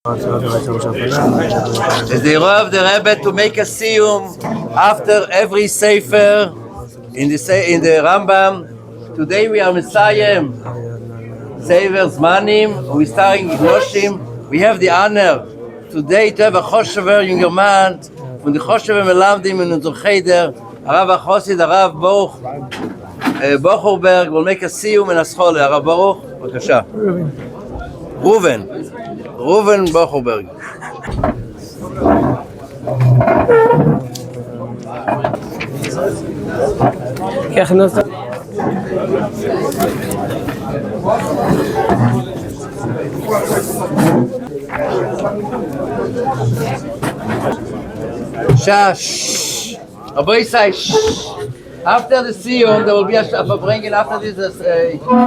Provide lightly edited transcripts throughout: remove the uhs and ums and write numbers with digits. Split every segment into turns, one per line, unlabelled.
It's the role of the Rebbe to make a סיום after every sefer in the Rambam. Today we are Messiah Sefer Zmanim. We starting נשים. We have the honor today to have a Choshever younger man from the Choshever Melamdim in unser Cheder, Rav Chosid, Rav בחורבערג will make a סיום in Aschole. Rav Baruch, בבקשה. ראובן בחורבערג. Shh. Rabbi say shh. After the סיום, there will be a bringing after this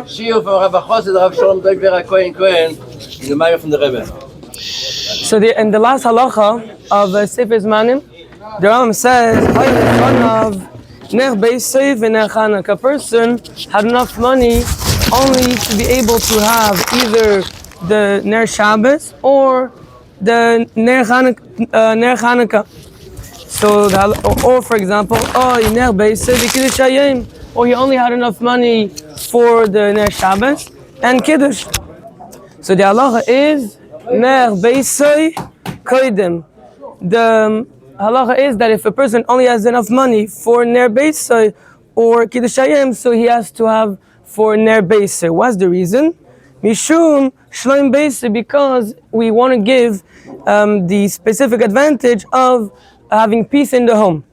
shiur from Rav Chosid, Rav Shalom Dogber Cohen in the Meir from the Rebbe.
So in the last halacha of Sefer Zmanim, the Rambam says, a person had enough money only to be able to have either the Ner Shabbos or the Ner Chanukah. So, or for example, or he only had enough money for the Ner Shabbos and Kiddush. So the halacha is Ner Beisai Koidem. The halacha is that if a person only has enough money for Ner Beisai or Kiddush Hayim, so he has to have for Ner Beisai. What's the reason? Mishum Shloim Beisai, because we want to give the specific advantage of having peace in the home.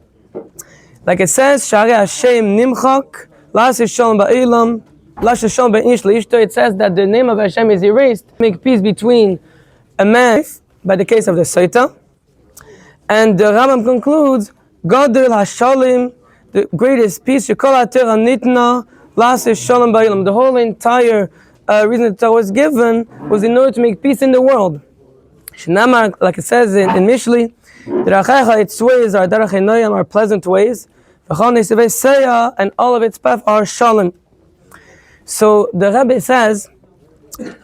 Like it says, Sharei Hashem Nimchak, La'aseh Shalom Ba'ilam, La'aseh Shalom Be'ish Le'ishto. It says that the name of Hashem is erased to make peace between a man, by the case of the Saita. And the Rambam concludes, Gadol HaShalim, the greatest peace, Shekol HaTorah Nitna, La'aseh Shalom Ba'ilam. The whole entire reason that Torah was given was in order to make peace in the world. Shenamar, like it says in Mishli, its ways are derech enoyim, are pleasant ways, and all of its paths are shalom. So the Rebbe says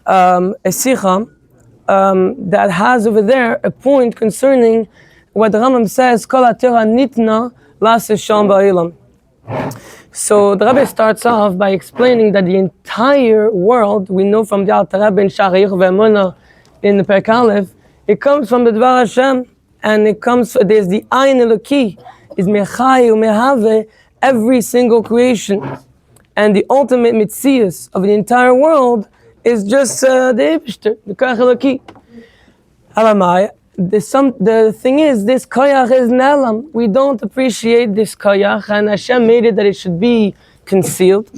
a sicha that has over there a point concerning what the Rambam says, Kol HaTorah Nitna La'aseh Shalom Ba'ilam. So the Rebbe starts off by explaining that the entire world, we know from the Alter Rebbe in Sha'ar Yichud Ve'emunah in the Perek Aleph, it comes from the Dvar Hashem. And it comes, there's the Ayin Eloki, is Mechai Umehave, every single creation. And the ultimate mitzias of the entire world is just the Eibishter, the Koyach Eloki. Alamai, the thing is, this Koyach is Nelam. We don't appreciate this Koyach, and Hashem made it that it should be concealed.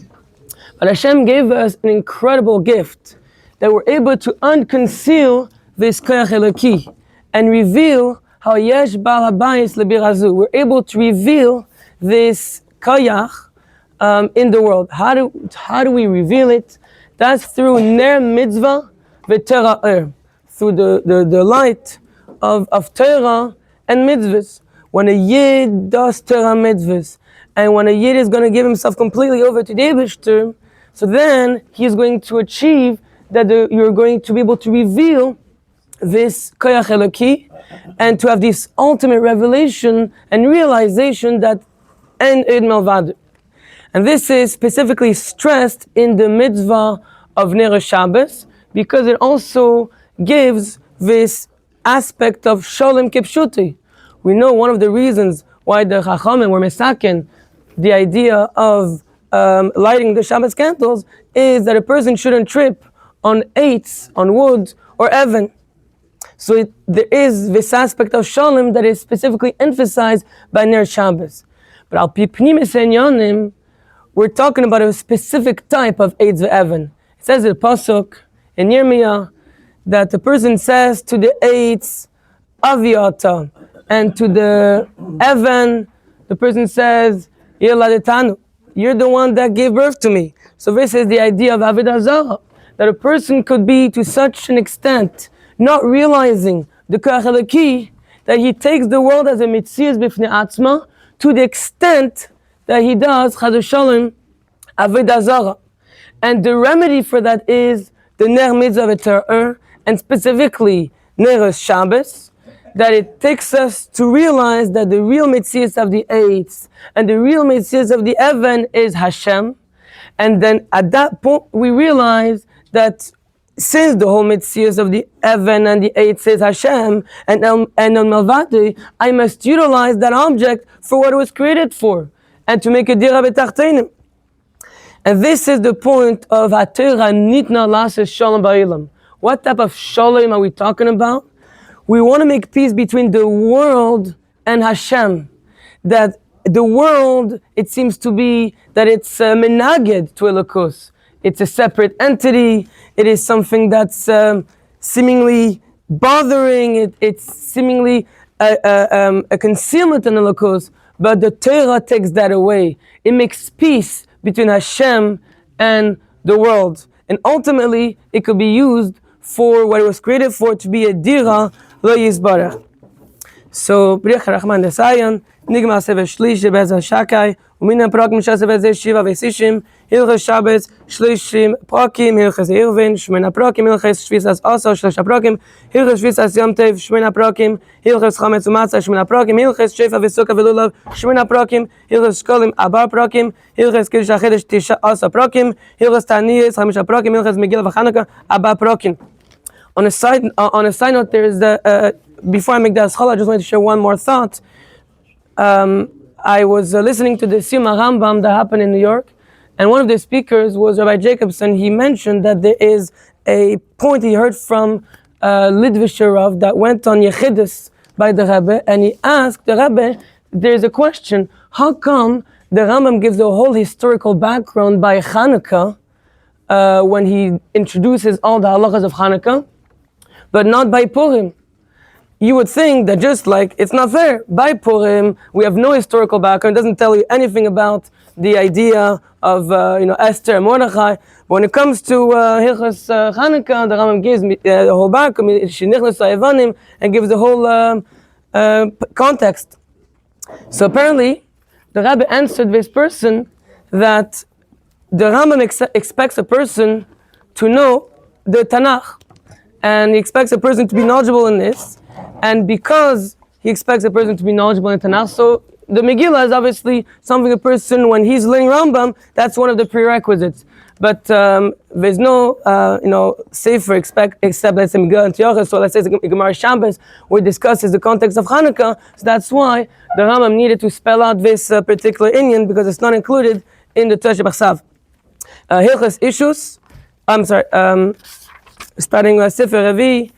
But Hashem gave us an incredible gift, that we're able to unconceal this Koyach Eloki and reveal how yesh bal habayis lebirazu. We're able to reveal this koyach in the world. How do we reveal it? That's through ner mitzvah v'tera'er, through the light of Torah and mitzvahs. When a yid does Torah mitzvahs, and when a yid is going to give himself completely over to the Eibishter, so then he is going to achieve that you're going to be able to reveal this koyach eloki, and to have this ultimate revelation and realization that en id melvad. And this is specifically stressed in the mitzvah of Ner Shabbos, because it also gives this aspect of shalom kipshuti. We know one of the reasons why the Chachamim were mesaken the idea of lighting the Shabbos candles is that a person shouldn't trip on eitz, on wood, or even. So there is this aspect of shalom that is specifically emphasized by Ner Shabbos. But al pi pnimis enyonim, we're talking about a specific type of eitz ve'evan. It says in the pasuk in Yirmiyah that the person says to the eitz aviata, and to the evan, the person says yeladetanu, you're the one that gave birth to me. So this is the idea of avodah zarah, that a person could be to such an extent not realizing the koyach eloki, that he takes the world as a mitzias b'fnei atzma, to the extent that he does chas v'shalom avodah zarah. And the remedy for that is the ner mitzvah v'tera'er, and specifically Neres Shabbos, that it takes us to realize that the real Metzias of the Eitz and the real Metzias of the Even is Hashem. And then at that point we realize that since the whole Metzias of the Even and the Eitz is Hashem and on Malvati, I must utilize that object for what it was created for, and to make a dira b'tachtenim. And this is the point of Hatera Nitna Lases Shalom Ba'ilam. What type of Shalom are we talking about? We want to make peace between the world and Hashem. That the world, it seems to be that it's menaged to Elokus. It's a separate entity. It is something that's seemingly bothering. It's seemingly a concealment in Elokus. But the Torah takes that away. It makes peace between Hashem and the world. And ultimately, it could be used for what it was created for, to be a dira lo yizbarach. So, B'rich HaRachman Desayan, Nigma Seve Shlish, Bez HaShakai, Umina Prakim Shaseve Ze Shiva Vesishim, Hilches Shabbos, Shlishim Prakim, Hilches Irvin, Shmena Prakim, Hilches Shvisas Asa, Shlisha Prakim, Hilches Shvisas Yom Tev, Shmena Prakim, Hilches Chametz Umatzah, Shmena Prakim, Hilches Shefa Vesuka Velulav, Shmena Prakim, Hilches Shkolim Abar Prakim, Hilches Kiddush HaChedesh Tisha Asa Prakim, Hilches Taniyas, Chamisha Prakim, Hilches Megillah V'Chanukah, Abar Prakim. On a side note, there is before I make that scholar, I just wanted to share one more thought. I was listening to the סיום Rambam that happened in New York, and one of the speakers was Rabbi Jacobson. He mentioned that there is a point he heard from Litvisher Rav that went on Yechidus by the Rebbe, and he asked the Rebbe, there's a question, how come the Rambam gives the whole historical background by Hanukkah when he introduces all the halachas of Hanukkah, but not by Purim? You would think that just like, it's not fair. By Purim, we have no historical background. It doesn't tell you anything about the idea of Esther and Mordechai. But when it comes to Hilchos Chanukah, the Rambam gives the whole background, and gives the whole context. So apparently, the Rabbi answered this person that the Rambam expects a person to know the Tanakh, and he expects a person to be knowledgeable in this. And because he expects a person to be knowledgeable in Tanakh, so the Megillah is obviously something a person, when he's learning Rambam, that's one of the prerequisites. But there's no, safer except let's say Megillah and Tiyachas, so let's say Gemara Shabbos, where it discusses the context of Hanukkah. So that's why the Rambam needed to spell out this particular inyan, because it's not included in the Tosha B'Chsav. Hilchos issues, starting with Sefer Revi,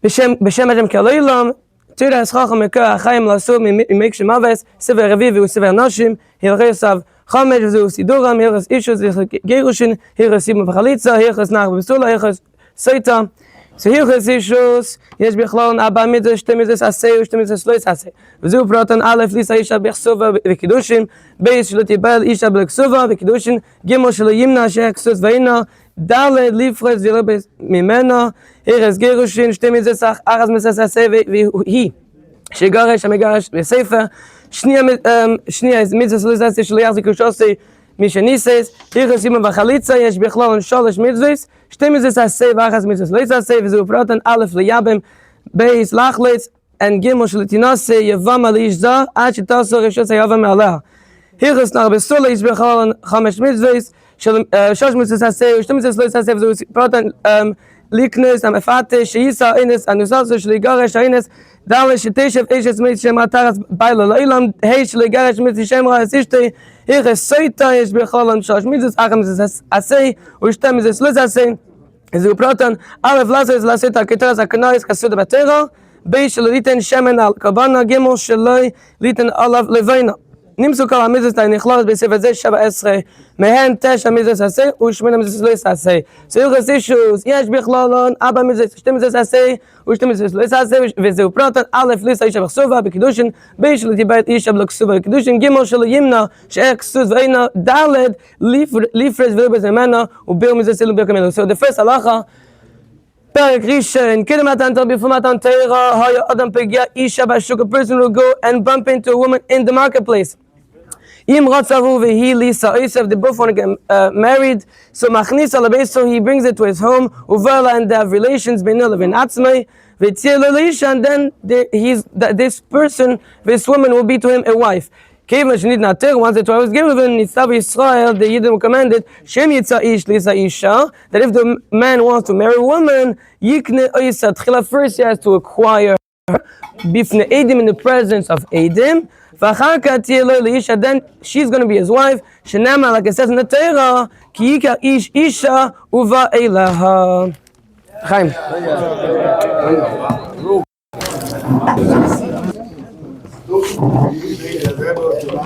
B'Shem Hashem K'Elolam, Tira Eschacham Mekar Achayim Lasu Mimek Shemaves, Sefer Revi v'Sefer Nashim, Hilchos Chamesh v'Zu Siduram, Hilchos Ishus, Hilchos Gerushin, Hilchos Sim v'Chalitza, Hilchos Nach v'Sula, Hilchos Soita. So Hilchos Ishus, Yesh B'Chlon Abba Mitzvah, Shte Mitzvahs Aseh, Shte Mitzvahs Lo Yisaseh. V'Zu Pratan Aleph Lisa Isha B'Chsuva v'Kiddushin, Beis Shelo Tibel Isha B'Chsuva v'Kiddushin, Gimel Shelo Yimna She'Chsus v'Ina, Daled Lifres V'Lobes Mimena, Hilchos Gerushin, Shte Mitzvahs Achas Mitzvahs Aseh v'Hi, Shegaresh HaMegaresh v'Sefer, Shnia is Mitzvahs Lo Yisaseh Shelo Yachzik Ushosei Mishanises, Hilchos Sim v'Chalitza, Yesh B'Chlon Sholosh Mitzvahs, Shte Mitzvahs Aseh v'Achas Mitzvahs Lo Yisaseh, V'Zu Pratan Aleph L'Yabim, Beis Lachlitz, and Gimel Shelo Tinaseh Yavam Al Yishzah, Ad Shetaso Reshos HaYavam Aleha. Hilchos Nach B'Sula, Yesh B'Chlon Chamesh Mitzvahs, Shosh Mitzvahs Aseh, Shte Mitzvahs Lo Yisaseh, V'Zu Pratan Liknus, Amefate, Sheisa, Ines, Anusaso, Shligaresh, Ines, Dale, Sheteshev, Eshes, Mitzvah, Mataras, Baila, Leilam, Hey, Shligaresh, Mitzvah, Shemra, Asishte, Hilchos Soita, Yesh B'Chlon Shosh Mitzvahs, Acham Mitzvahs Aseh, Ushtem Mitzvahs Lo Yisaseh, V'Zu Pratan Aleph Lasos, Laseta, Keteras, Akanais, Kasuda Batera, Beis Shelo Liten Shemen Al Kabana, Gimel Shelo Liten Alav Levaina. נמצאו כל המיזוס נכללות בספר זה 17, מהן 9 מיזוס עשה ו8 מיזוס לא עשה. So Hilchos issues, יש בכללון 4 מיזוס, 2 מיזוס עשה ו2 מיזוס לא עשה, וזהו פרוטון, א' ליסה אישה בכסובה בקידושין, ב' שלא תיבד אישה בכסובה בקידושין, ג' שלא ימנע שאין כסוס ואינה, ד' ליפרס ולא בזמנה, וביל מיזוס אלו בקמלו. So the first halacha, פרק ראשון, קדם מתן תורה בפני מתן תורה, היה אדם פגיע אישה בשוק, a person will go and bump into a woman in the marketplace. Im Ratzavu vehi Lisa Yosef, they both want to get married. So Machnisa Labeso, he brings it to his home. Uvala, and they have relations. Beinu levin atzmei. and then this person, this woman will be to him a wife. Once the Torah was given, Israel, the Yidden commanded, that if the man wants to marry a woman, first he has to acquire her, in the presence of Eidim, then she's going to be his wife, like it says in the Torah, isha uva elaha. Chaim.